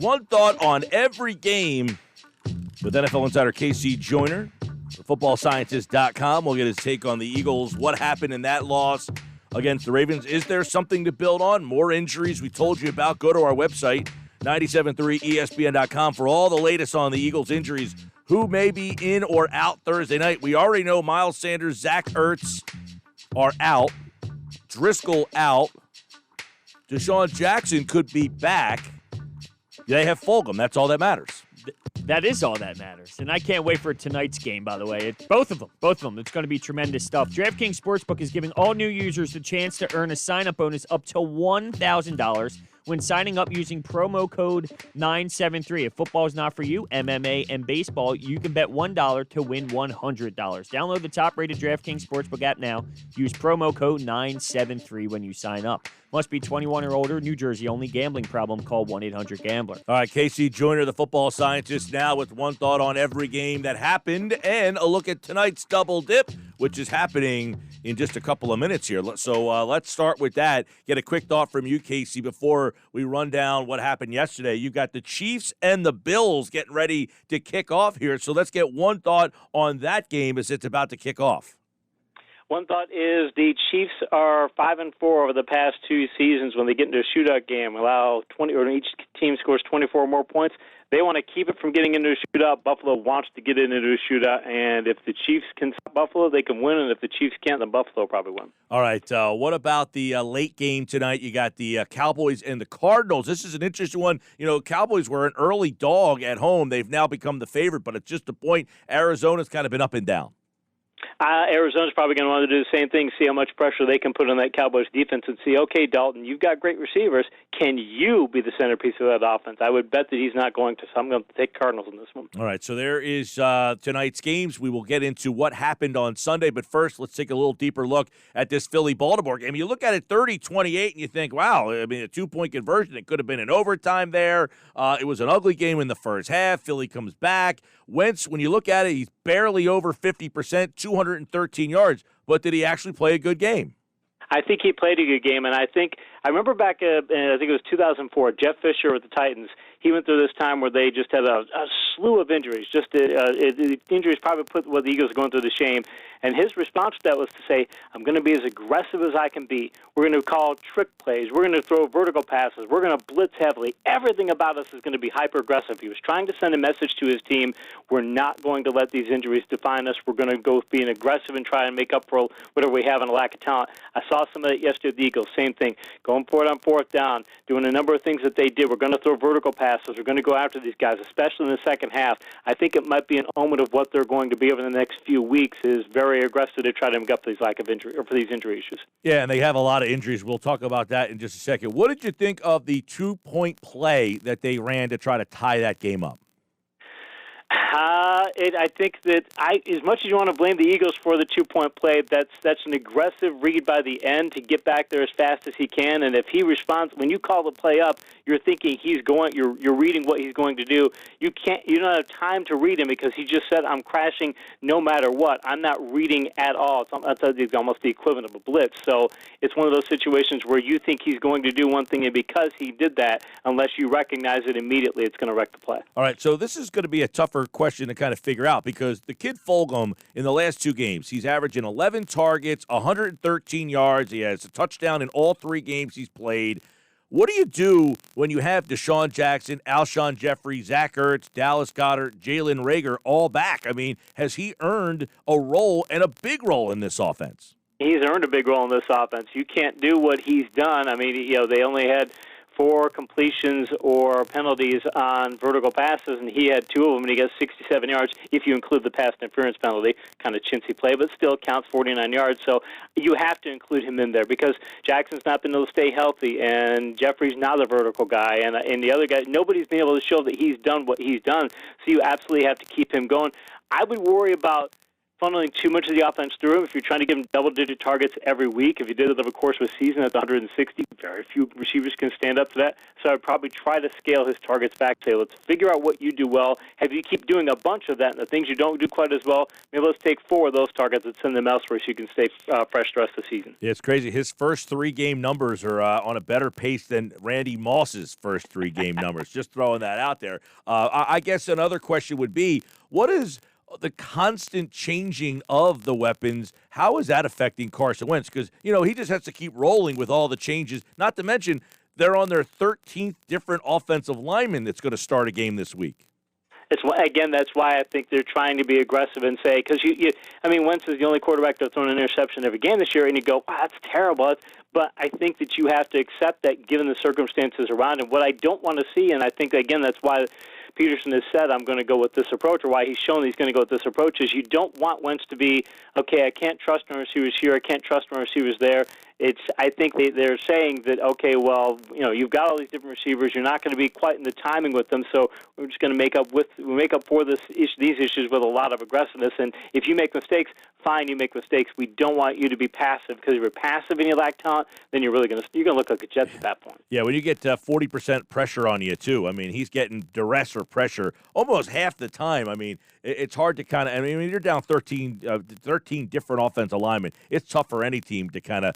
one thought on every game with NFL Insider KC Joyner, footballscientist.com. We'll get his take on the Eagles, what happened in that loss against the Ravens. Is there something to build on? More injuries we told you about. Go to our website, 973ESPN.com, for all the latest on the Eagles' injuries. Who may be in or out Thursday night? We already know Miles Sanders, Zach Ertz are out. Driscoll out. Deshaun Jackson could be back. They have Fulgham. That's all that matters. That is all that matters. And I can't wait for tonight's game, by the way. Both of them. It's going to be tremendous stuff. DraftKings Sportsbook is giving all new users the chance to earn a sign-up bonus up to $1,000 when signing up using promo code 973. If football is not for you, MMA and baseball, you can bet $1 to win $100. Download the top-rated DraftKings Sportsbook app now. Use promo code 973 when you sign up. Must be 21 or older. New Jersey only. Gambling problem? Call 1-800-GAMBLER. All right, KC Joyner, the football scientist, now with one thought on every game that happened and a look at tonight's double dip, which is happening in just a couple of minutes here. So let's start with that. Get a quick thought from you, Casey, before we run down what happened yesterday. You got the Chiefs and the Bills getting ready to kick off here. So let's get one thought on that game as it's about to kick off. One thought is the Chiefs are 5-4 over the past two seasons when they get into a shootout game. Allow 20, or each team scores 24 or more points. They want to keep it from getting into a shootout. Buffalo wants to get into a shootout, and if the Chiefs can stop Buffalo, they can win, and if the Chiefs can't, then Buffalo will probably win. All right, what about the late game tonight? You got the Cowboys and the Cardinals. This is an interesting one. You know, Cowboys were an early dog at home. They've now become the favorite, but it's just a point. Arizona's kind of been up and down. Arizona's probably going to want to do the same thing, see how much pressure they can put on that Cowboys defense and see, okay, Dalton, you've got great receivers. Can you be the centerpiece of that offense? I would bet that he's not going to, so I'm going to take Cardinals in this one. All right, so there is tonight's games. We will get into what happened on Sunday, but first let's take a little deeper look at this Philly-Baltimore game. You look at it 30-28, and you think, wow, I mean, a two-point conversion. It could have been an overtime there. It was an ugly game in the first half. Philly comes back. Wentz, when you look at it, he's barely over 50%, 213 yards. But did he actually play a good game? I think he played a good game, and I remember back in, I think it was 2004, Jeff Fisher with the Titans. He went through this time where they just had a slew of injuries. Injuries probably put the Eagles going through the shame. And his response to that was to say, I'm going to be as aggressive as I can be. We're going to call trick plays. We're going to throw vertical passes. We're going to blitz heavily. Everything about us is going to be hyper-aggressive. He was trying to send a message to his team, we're not going to let these injuries define us. We're going to go being aggressive and try and make up for whatever we have in a lack of talent. I saw some of that yesterday with the Eagles. Same thing. Going for it on fourth down, doing a number of things that they did. We're going to throw vertical passes. We're going to go after these guys, especially in the second half. I think it might be an omen of what they're going to be over the next few weeks is very aggressive to try to make up for these lack of injury or for these injury issues. Yeah, and they have a lot of injuries. We'll talk about that in just a second. What did you think of the 2-point play that they ran to try to tie that game up? I think that as much as you want to blame the Eagles for the 2-point play, that's an aggressive read by the end to get back there as fast as he can. And if he responds, when you call the play up, you're thinking you're reading what he's going to do. You don't have time to read him because he just said, I'm crashing no matter what. I'm not reading at all. It's almost the equivalent of a blitz. So it's one of those situations where you think he's going to do one thing, and because he did that, unless you recognize it immediately, it's going to wreck the play. All right, so this is going to be a tougher question to kind of figure out because the kid Fulgham in the last two games, he's averaging 11 targets, 113 yards. He has a touchdown in all three games he's played. What do you do when you have Deshaun Jackson, Alshon Jeffrey, Zach Ertz, Dallas Goedert, Jalen Reagor all back? I mean, has he earned a role and a big role in this offense? He's earned a big role in this offense. You can't do what he's done. I mean, they only had 4 completions or penalties on vertical passes, and he had 2 of them, and he got 67 yards if you include the pass interference penalty. Kind of chintzy play, but still counts 49 yards. So you have to include him in there because Jackson's not been able to stay healthy, and Jeffrey's not a vertical guy, and the other guy, nobody's been able to show that he's done what he's done. So you absolutely have to keep him going. I would worry about funneling too much of the offense through him. If you're trying to give him double-digit targets every week, if you did it over the course of a season, that's 160. Very few receivers can stand up to that. So I'd probably try to scale his targets back. Say, let's figure out what you do well. Have you keep doing a bunch of that, and the things you don't do quite as well, maybe let's take 4 of those targets and send them elsewhere so you can stay fresh the rest of the season. Yeah, it's crazy. His first 3-game numbers are on a better pace than Randy Moss's first 3-game numbers. Just throwing that out there. I guess another question would be, what is the constant changing of the weapons, how is that affecting Carson Wentz? Because, he just has to keep rolling with all the changes, not to mention they're on their 13th different offensive lineman that's going to start a game this week. That's why I think they're trying to be aggressive and say, because Wentz is the only quarterback that's thrown an interception every game this year, and you go, wow, that's terrible. But I think that you have to accept that given the circumstances around him. What I don't want to see, and I think, again, that's why Peterson has said, I'm going to go with this approach, or why he's shown he's going to go with this approach, is you don't want Wentz to be, okay, I can't trust my receivers here, I can't trust my receivers there. I think they're saying that, okay, well, you've got all these different receivers, you're not going to be quite in the timing with them, so we're just going to make up for these issues with a lot of aggressiveness. And if you make mistakes, fine, you make mistakes. We don't want you to be passive, because if you're passive and you lack talent, then you're going to look like a Jets at that point. Yeah, when you get 40% pressure on you too. He's getting duress or pressure almost half the time. It's hard to kind of. You're down 13 different offensive linemen. It's tough for any team to kind of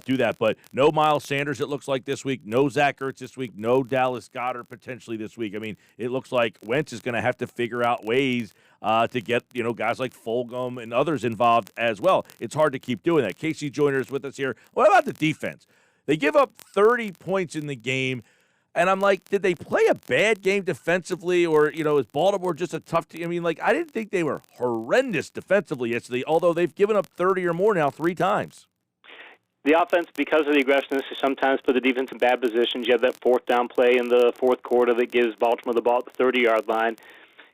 do that. But no Miles Sanders, it looks like this week. No Zach Ertz this week. No Dallas Goedert potentially this week. It looks like Wentz is going to have to figure out ways to get guys like Fulgham and others involved as well. It's hard to keep doing that. KC Joyner is with us here. What about the defense? They give up 30 points in the game. And I'm like, did they play a bad game defensively, or, is Baltimore just a tough team? I didn't think they were horrendous defensively yesterday, although they've given up 30 or more now 3 times. The offense, because of the aggressiveness, sometimes put the defense in bad positions. You have that 4th down play in the 4th quarter that gives Baltimore the ball at the 30-yard line.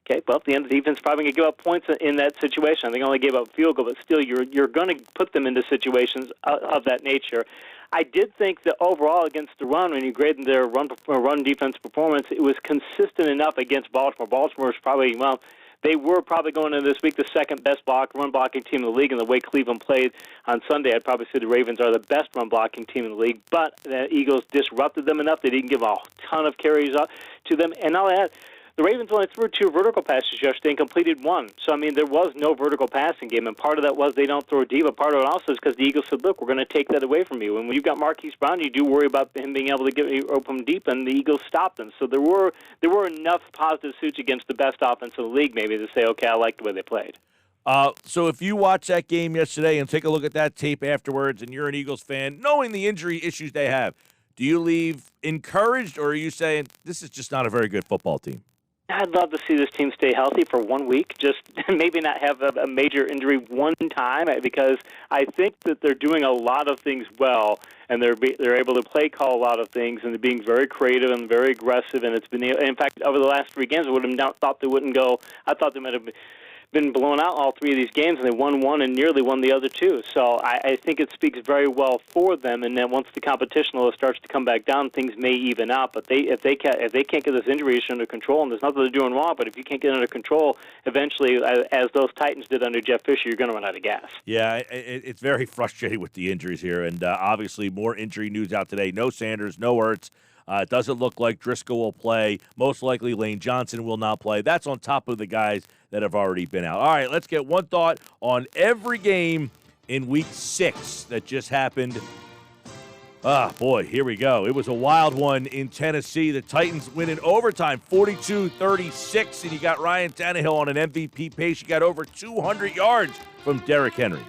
Okay, well, at the end, the defense is probably going to give up points in that situation. I think they only gave up field goal, but still, you're going to put them into situations of that nature. I did think that overall against the run, when you graded their run defense performance, it was consistent enough against Baltimore. Baltimore was probably, they were probably going into this week the second best run blocking team in the league, and the way Cleveland played on Sunday, I'd probably say the Ravens are the best run blocking team in the league, but the Eagles disrupted them enough. They didn't give a ton of carries to them, and all that. The Ravens only threw 2 vertical passes yesterday and completed 1. So, there was no vertical passing game, and part of that was they don't throw deep, but part of it also is because the Eagles said, look, we're going to take that away from you. And when you've got Marquise Brown, you do worry about him being able to get open deep, and the Eagles stopped them. So there were enough positive suits against the best offense in the league maybe to say, okay, I like the way they played. So if you watch that game yesterday and take a look at that tape afterwards, and you're an Eagles fan, knowing the injury issues they have, do you leave encouraged, or are you saying this is just not a very good football team? I'd love to see this team stay healthy for 1 week, just maybe not have a major injury one time, because I think that they're doing a lot of things well, and they're able to play call a lot of things, and they're being very creative and very aggressive. And it's been, in fact, over the last 3 games, I would have thought they wouldn't go. I thought they might have been blown out all 3 of these games, and they won 1 and nearly won the other 2. So I think it speaks very well for them. And then once the competition level starts to come back down, things may even out. But if they can't get this injury issue under control, and there's nothing they're doing wrong, but if you can't get it under control, eventually, as those Titans did under Jeff Fisher, you're going to run out of gas. Yeah, it's very frustrating with the injuries here, and obviously more injury news out today. No Sanders, no Ertz. It doesn't look like Driscoll will play. Most likely Lane Johnson will not play. That's on top of the guys that have already been out. All right, let's get one thought on every game in Week 6 that just happened. Boy, here we go. It was a wild one in Tennessee. The Titans win in overtime, 42-36, and you got Ryan Tannehill on an MVP pace. You got over 200 yards from Derrick Henry.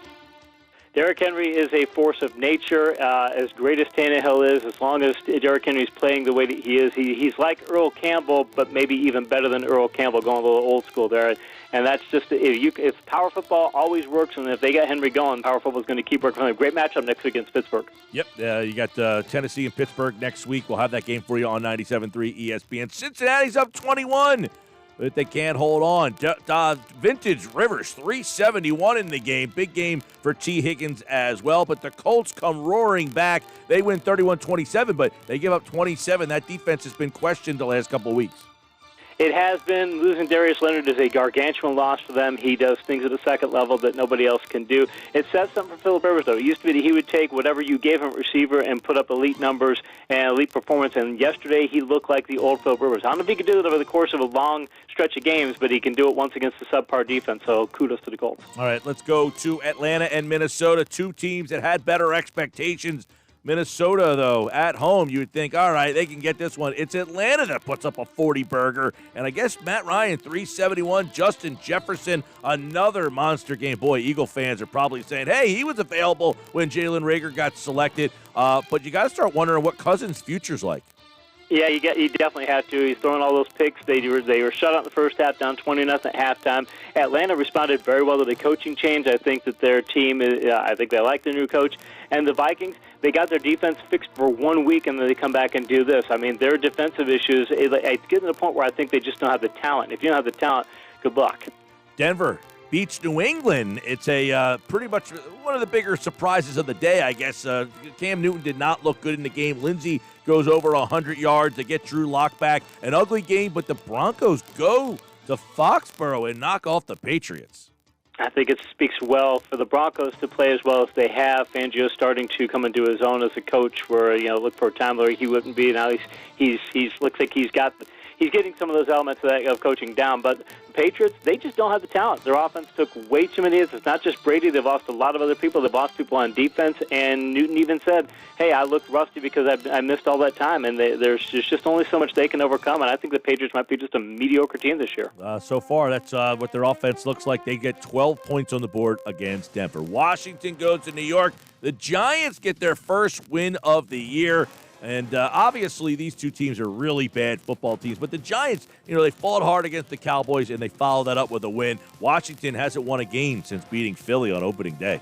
Derrick Henry is a force of nature. As great as Tannehill is, as long as Derrick Henry is playing the way that he is, he's like Earl Campbell, but maybe even better than Earl Campbell, going a little old school there. And that's just, if power football always works, and if they got Henry going, power football is going to keep working. A great matchup next week against Pittsburgh. Yep, you got Tennessee and Pittsburgh next week. We'll have that game for you on 97.3 ESPN. Cincinnati's up 21. But they can't hold on. Vintage Rivers, 371 in the game. Big game for T. Higgins as well. But the Colts come roaring back. They win 31-27, but they give up 27. That defense has been questioned the last couple of weeks. It has been. Losing Darius Leonard is a gargantuan loss for them. He does things at the second level that nobody else can do. It says something for Phillip Rivers, though. It used to be that he would take whatever you gave him at receiver and put up elite numbers and elite performance, and yesterday he looked like the old Phillip Rivers. I don't know if he could do it over the course of a long stretch of games, but he can do it once against the subpar defense, so kudos to the Colts. All right, let's go to Atlanta and Minnesota, two teams that had better expectations. Minnesota, though, at home, you would think, all right, they can get this one. It's Atlanta that puts up a 40-burger. And I guess Matt Ryan, 371. Justin Jefferson, another monster game. Boy, Eagle fans are probably saying, hey, he was available when Jalen Reagor got selected. But you got to start wondering what Cousins' future's like. Yeah, you definitely have to. He's throwing all those picks. They were shut out in the first half, down 20-0 at halftime. Atlanta responded very well to the coaching change. I think that their team, I think they like their new coach. And the Vikings, they got their defense fixed for 1 week, and then they come back and do this. I mean, their defensive issues, it's getting to the point where I think they just don't have the talent. If you don't have the talent, good luck. Denver beats New England. It's a pretty much one of the bigger surprises of the day, I guess. Cam Newton did not look good in the game. Lindsey goes over 100 yards. They get Drew Lock back. An ugly game, but the Broncos go to Foxborough and knock off the Patriots. I think it speaks well for the Broncos to play as well as they have. Fangio starting to come into his own as a coach, where look for a time where he wouldn't be. Now he's looks like he's getting some of those elements of coaching down. But the Patriots, they just don't have the talent. Their offense took way too many hits. It's not just Brady. They've lost a lot of other people. They've lost people on defense. And Newton even said, hey, I looked rusty because I missed all that time. And there's just only so much they can overcome. And I think the Patriots might be just a mediocre team this year. So far, that's what their offense looks like. They get 12 points on the board against Denver. Washington goes to New York. The Giants get their first win of the year. And obviously, these two teams are really bad football teams. But the Giants, they fought hard against the Cowboys, and they followed that up with a win. Washington hasn't won a game since beating Philly on opening day.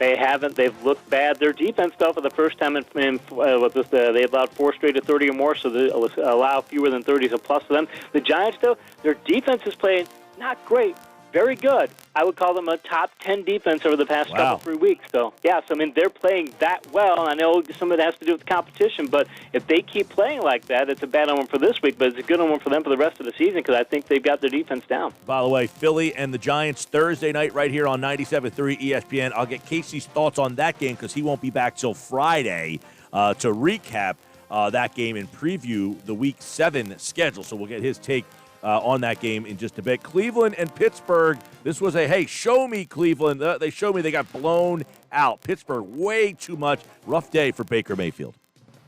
They haven't. They've looked bad. Their defense, though, for the first time they allowed 4 straight to 30 or more, so they allow fewer than 30 is a plus for them. The Giants, though, their defense is playing not great. Very good. I would call them a top 10 defense over the past couple 3 weeks. So, they're playing that well. I know some of it has to do with competition, but if they keep playing like that, it's a bad omen for this week, but it's a good omen for them for the rest of the season because I think they've got their defense down. By the way, Philly and the Giants Thursday night right here on 97.3 ESPN. I'll get Casey's thoughts on that game because he won't be back till Friday to recap that game and preview the Week 7 schedule. So we'll get his take on that game in just a bit. Cleveland and Pittsburgh. This was hey, show me Cleveland. They showed me they got blown out. Pittsburgh, way too much. Rough day for Baker Mayfield.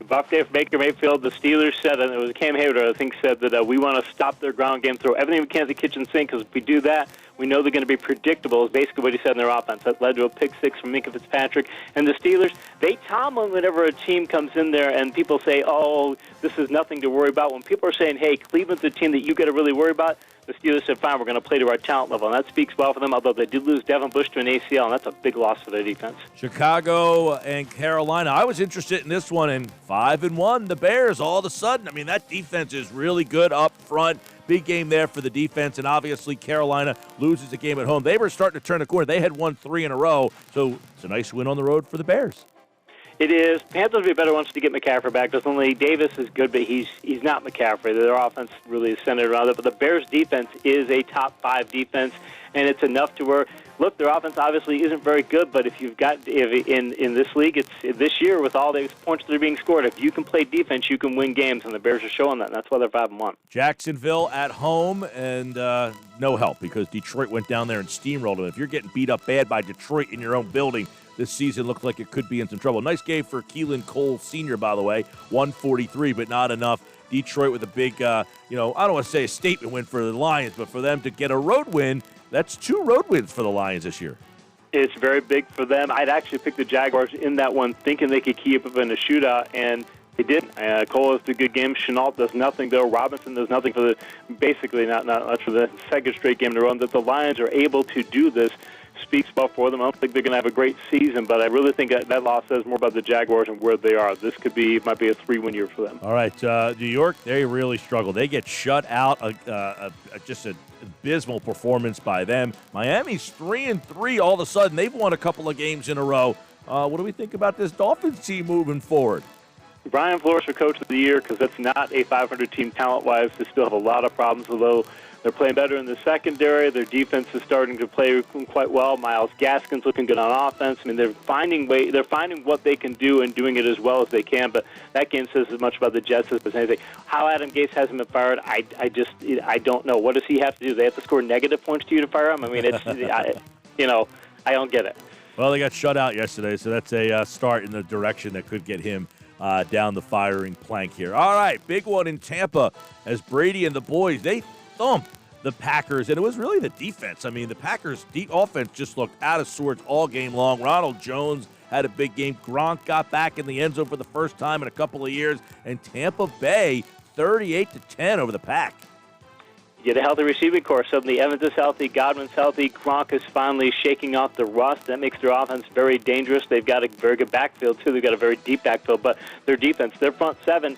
Rough day for Baker Mayfield. The Steelers said, and it was Cam Hayward, I think, said that we want to stop their ground game, throw everything we can at the kitchen sink, because if we do that, we know they're going to be predictable, is basically what he said in their offense. That led to a pick six from Minka Fitzpatrick. And the Steelers, they Tomlin whenever a team comes in there and people say, oh, this is nothing to worry about. When people are saying, hey, Cleveland's a team that you got to really worry about, the Steelers said, fine, we're going to play to our talent level. And that speaks well for them, although they did lose Devin Bush to an ACL, and that's a big loss for their defense. Chicago and Carolina. I was interested in this one, and 5-1, the Bears, all of a sudden. I mean, that defense is really good up front. Big game there for the defense, and obviously Carolina loses a game at home. They were starting to turn the corner. They had won 3 in a row, so it's a nice win on the road for the Bears. It is. Panthers would be better once to get McCaffrey back. Because only Davis is good, but he's not McCaffrey. Their offense really is centered around it. But the Bears' defense is a top 5 defense, and it's enough to where, look, their offense obviously isn't very good, but if you've got in this league, it's this year with all these points that are being scored, if you can play defense, you can win games, and the Bears are showing that, and that's why they're 5-1. Jacksonville at home, and no help because Detroit went down there and steamrolled them. If you're getting beat up bad by Detroit in your own building, this season looked like it could be in some trouble. Nice game for Keelan Cole Sr., by the way, 143, but not enough. Detroit with a big, I don't want to say a statement win for the Lions, but for them to get a road win, that's 2 road wins for the Lions this year. It's very big for them. I'd actually picked the Jaguars in that one, thinking they could keep up in a shootout, and they didn't. Cole has a good game. Chenault does nothing, though. Robinson does nothing for basically not for the second straight game in a row. That the Lions are able to do this speaks well for them. I don't think they're going to have a great season, but I really think that loss says more about the Jaguars and where they are. This might be a 3-win year for them. All right, New York, they really struggle. They get shut out. Just an abysmal performance by them. Miami's 3-3. All of a sudden, they've won a couple of games in a row. What do we think about this Dolphins team moving forward? Brian Flores for Coach of the Year because that's not a 500 team talent-wise. They still have a lot of problems, although they're playing better in the secondary. Their defense is starting to play quite well. Miles Gaskin's looking good on offense. I mean, they're finding what they can do and doing it as well as they can. But that game says as much about the Jets as anything. How Adam Gase hasn't been fired, I don't know. What does he have to do? They have to score negative points to you to fire him? I mean, it's I don't get it. Well, they got shut out yesterday, so that's a start in the direction that could get him down the firing plank here. All right, big one in Tampa as Brady and the boys, they thumped the Packers, and it was really the defense. I mean, the Packers' offense just looked out of sorts all game long. Ronald Jones had a big game. Gronk got back in the end zone for the first time in a couple of years, and Tampa Bay 38-10 over the Pack. You get a healthy receiving corps. Suddenly Evans is healthy, Godwin's healthy, Gronk is finally shaking off the rust. That makes their offense very dangerous. They've got a very good backfield, too. They've got a very deep backfield, but their defense, their front seven,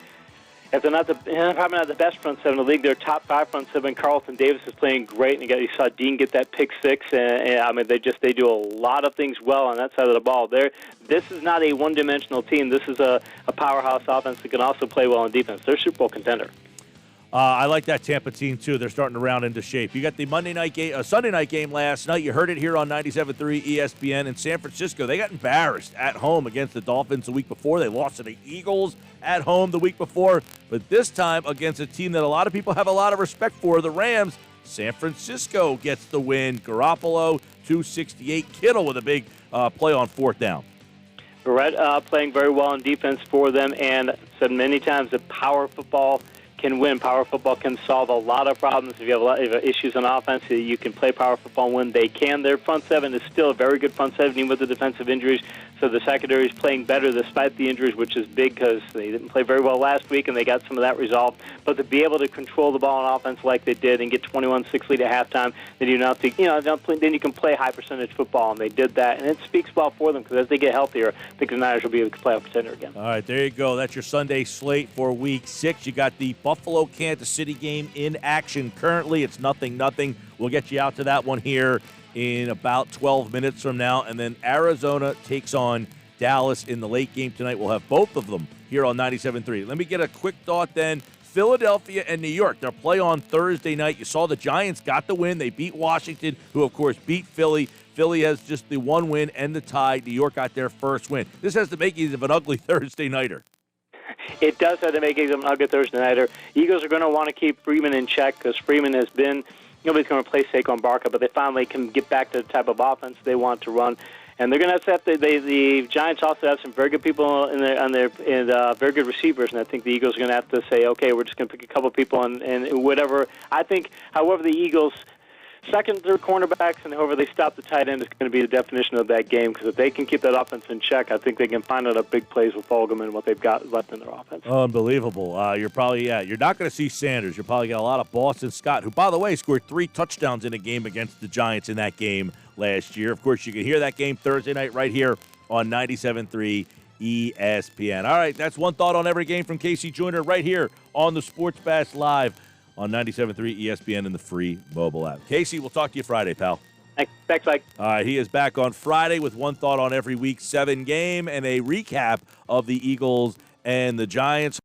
if they're probably not the best front seven in the league, their top 5 front seven. Carlton Davis is playing great, and you saw Dean get that pick 6. And I mean, they do a lot of things well on that side of the ball. This is not a one-dimensional team. This is a powerhouse offense that can also play well on defense. They're a Super Bowl contender. I like that Tampa team, too. They're starting to round into shape. You got the Sunday night game last night. You heard it here on 97.3 ESPN in San Francisco. They got embarrassed at home against the Dolphins the week before. They lost to the Eagles at home the week before. But this time against a team that a lot of people have a lot of respect for, the Rams, San Francisco gets the win. Garoppolo, 268. Kittle with a big play on 4th down. Barrett playing very well on defense for them, and said many times that power football can win. Power football can solve a lot of problems. If you have a lot of issues on offense, you can play power football and win. They can. Their front seven is still a very good front seven, even with the defensive injuries. So the secondary is playing better despite the injuries, which is big because they didn't play very well last week, and they got some of that resolved. But to be able to control the ball on offense like they did and get 21-6 lead at halftime, then then you can play high percentage football, and they did that. And it speaks well for them because as they get healthier, I think the Niners will be a playoff contender again. All right, there you go. That's your Sunday slate for Week 6. You got the Buffalo-Kansas City game in action currently. It's 0-0. We'll get you out to that one here in about 12 minutes from now. And then Arizona takes on Dallas in the late game tonight. We'll have both of them here on 97.3. Let me get a quick thought then. Philadelphia and New York, they'll play on Thursday night. You saw the Giants got the win. They beat Washington, who, of course, beat Philly. Philly has just the one win and the tie. New York got their first win. This has the makings of an ugly Thursday nighter. It does have the makings of an ugly Thursday nighter. Eagles are going to want to keep Freeman in check because Freeman has been nobody's going to replace Saquon Barkley, but they finally can get back to the type of offense they want to run. And they're going to have the Giants also have some very good people in very good receivers, and I think the Eagles are going to have to say, okay, we're just going to pick a couple people and whatever. I think, however, the Eagles' second, third cornerbacks and however they stop the tight end is going to be the definition of that game because if they can keep that offense in check, I think they can find out a big plays with Fulgham and what they've got left in their offense. Unbelievable. You're not going to see Sanders. You'll probably get a lot of Boston Scott, who, by the way, scored 3 touchdowns in a game against the Giants in that game last year. Of course, you can hear that game Thursday night right here on 97.3 ESPN. All right, that's one thought on every game from KC Joyner right here on the Sports Bash Live on 97.3 ESPN and the free mobile app. Casey, we'll talk to you Friday, pal. Thanks, Mike. All right, he is back on Friday with one thought on every Week 7 game and a recap of the Eagles and the Giants.